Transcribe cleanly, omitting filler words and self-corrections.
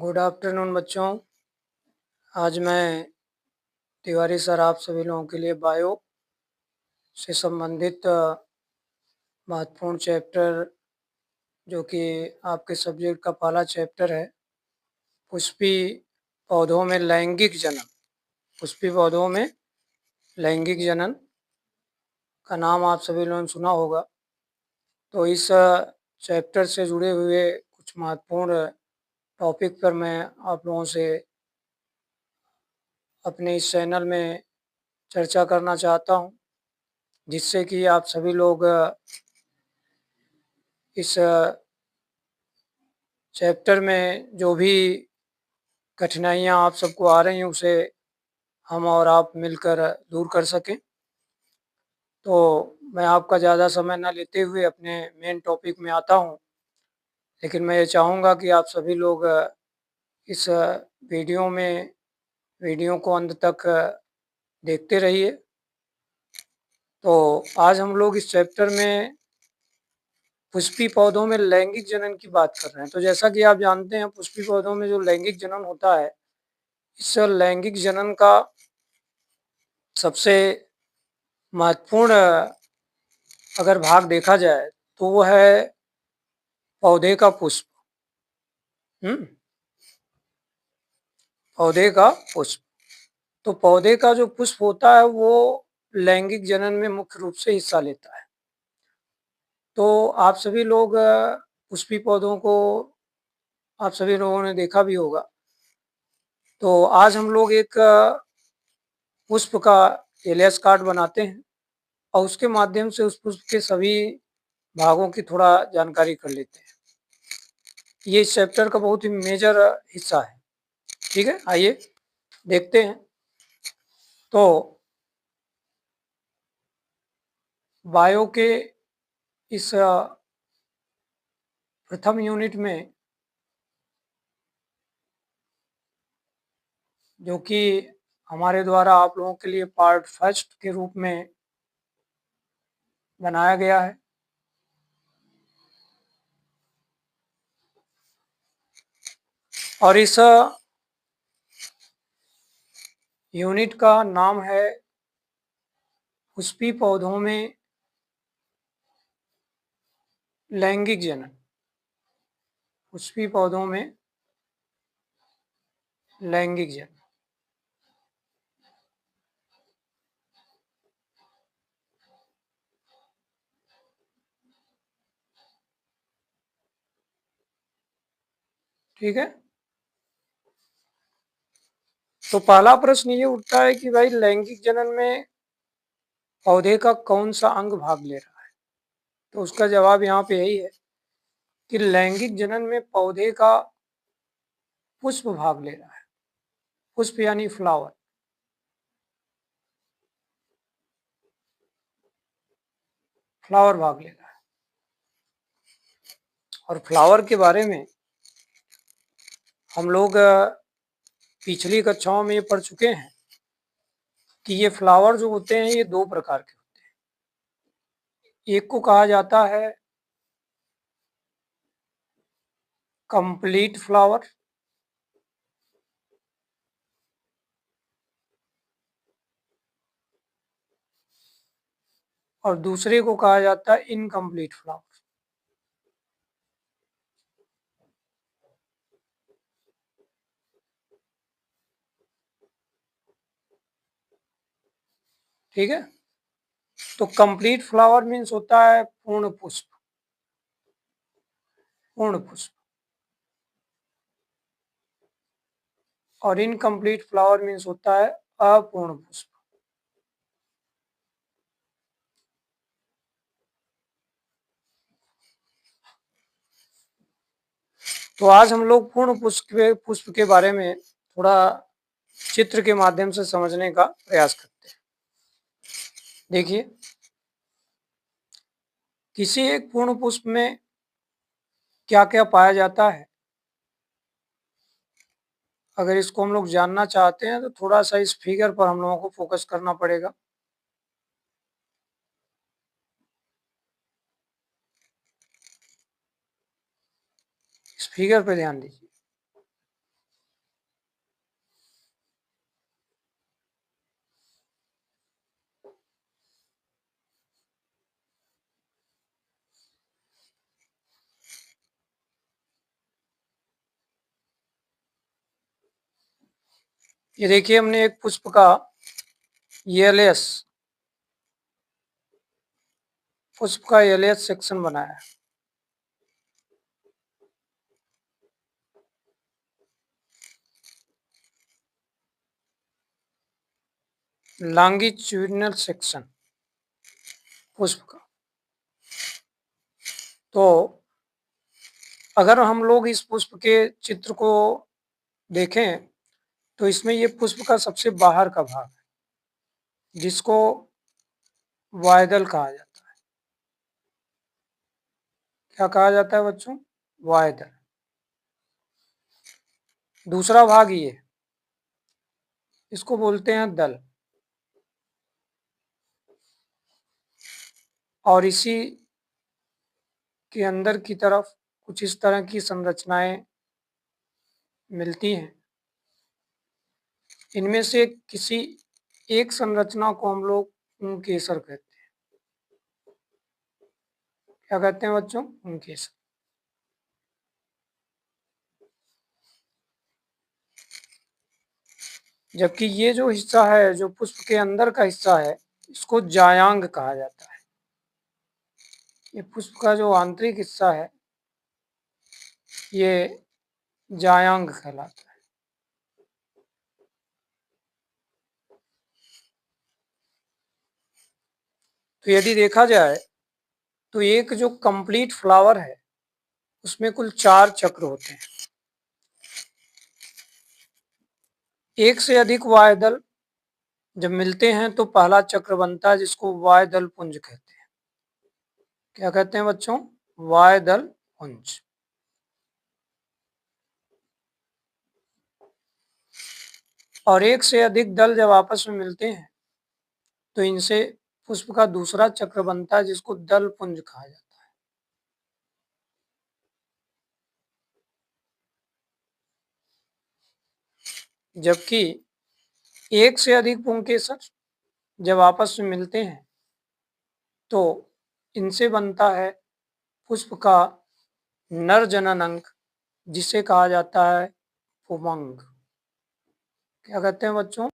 Good afternoon बच्चों। आज मैं तिवारी सर आप सभी लोगों के लिए बायो से संबंधित महत्वपूर्ण चैप्टर जो कि आपके सब्जेक्ट का पहला चैप्टर है, पुष्पी पौधों में लैंगिक जनन। पुष्पी पौधों में लैंगिक जनन का नाम आप सभी लोगों ने सुना होगा। तो इस चैप्टर से जुड़े हुए कुछ महत्वपूर्ण टॉपिक पर मैं आप लोगों से अपने इस चैनल में चर्चा करना चाहता हूं, जिससे कि आप सभी लोग इस चैप्टर में जो भी कठिनाइयाँ आप सबको आ रही हैं उसे हम और आप मिलकर दूर कर सकें। तो मैं आपका ज़्यादा समय न लेते हुए अपने मेन टॉपिक में आता हूँ, लेकिन मैं ये चाहूँगा कि आप सभी लोग इस वीडियो को अंत तक देखते रहिए। तो आज हम लोग इस चैप्टर में पुष्पी पौधों में लैंगिक जनन की बात कर रहे हैं। तो जैसा कि आप जानते हैं, पुष्पी पौधों में जो लैंगिक जनन होता है, इस लैंगिक जनन का सबसे महत्वपूर्ण अगर भाग देखा जाए तो वो है पौधे का पुष्प। पौधे का पुष्प। तो पौधे का जो पुष्प होता है वो लैंगिक जनन में मुख्य रूप से हिस्सा लेता है। तो आप सभी लोग पुष्पी पौधों को आप सभी लोगों ने देखा भी होगा। तो आज हम लोग एक पुष्प का एलियास कार्ड बनाते हैं और उसके माध्यम से उस पुष्प के सभी भागों की थोड़ा जानकारी कर लेते हैं। ये इस चैप्टर का बहुत ही मेजर हिस्सा है। ठीक है, आइए देखते हैं। तो बायो के इस प्रथम यूनिट में, जो कि हमारे द्वारा आप लोगों के लिए पार्ट फर्स्ट के रूप में बनाया गया है, और इस यूनिट का नाम है पुष्पी पौधों में लैंगिक जनन। पुष्पी पौधों में लैंगिक जनन। ठीक है। तो पहला प्रश्न ये उठता है कि भाई लैंगिक जनन में पौधे का कौन सा अंग भाग ले रहा है। तो उसका जवाब यहाँ पे यही है कि लैंगिक जनन में पौधे का पुष्प भाग ले रहा है। पुष्प यानी फ्लावर। फ्लावर भाग ले रहा है। और फ्लावर के बारे में हम लोग पिछली कक्षाओं में ये पढ़ चुके हैं कि ये फ्लावर जो होते हैं ये दो प्रकार के होते हैं। एक को कहा जाता है कंप्लीट फ्लावर, और दूसरे को कहा जाता है इनकम्प्लीट फ्लावर। ठीक है। तो कंप्लीट फ्लावर मीन्स होता है पूर्ण पुष्प। पूर्ण पुष्प। और इनकम्प्लीट फ्लावर मीन्स होता है अपूर्ण पुष्प। तो आज हम लोग पूर्ण पुष्प के बारे में थोड़ा चित्र के माध्यम से समझने का प्रयास करते हैं। देखिए, किसी एक पूर्ण पुष्प में क्या क्या पाया जाता है, अगर इसको हम लोग जानना चाहते हैं तो थोड़ा सा इस फिगर पर हम लोगों को फोकस करना पड़ेगा। इस फिगर पर ध्यान दीजिए। ये देखिए हमने एक पुष्प का एलियस सेक्शन बनाया है। लॉन्गिट्यूडिनल सेक्शन पुष्प का। तो अगर हम लोग इस पुष्प के चित्र को देखें तो इसमें ये पुष्प का सबसे बाहर का भाग है जिसको वायदल कहा जाता है। क्या कहा जाता है बच्चों? वायदल। दूसरा भाग ये, इसको बोलते हैं दल। और इसी के अंदर की तरफ कुछ इस तरह की संरचनाएं मिलती हैं। इनमें से किसी एक संरचना को हम लोग पुंकेसर कहते हैं। क्या कहते हैं बच्चों? पुंकेसर। जबकि ये जो हिस्सा है, जो पुष्प के अंदर का हिस्सा है, इसको जायांग कहा जाता है। ये पुष्प का जो आंतरिक हिस्सा है ये जायांग कहलाता है। तो यदि देखा जाए तो एक जो कंप्लीट फ्लावर है उसमें कुल 4 चक्र होते हैं। एक से अधिक वायदल जब मिलते हैं तो पहला चक्र बनता है जिसको वायदल पुंज कहते हैं। क्या कहते हैं बच्चों? वायदल पुंज। और एक से अधिक दल जब आपस में मिलते हैं तो इनसे पुष्प का दूसरा चक्र बनता है जिसको दल पुंज कहा जाता है। जबकि एक से अधिक पुंकेसर जब आपस में मिलते हैं तो इनसे बनता है पुष्प का नर जनन अंग जिसे कहा जाता है पुमंग। क्या कहते हैं बच्चों?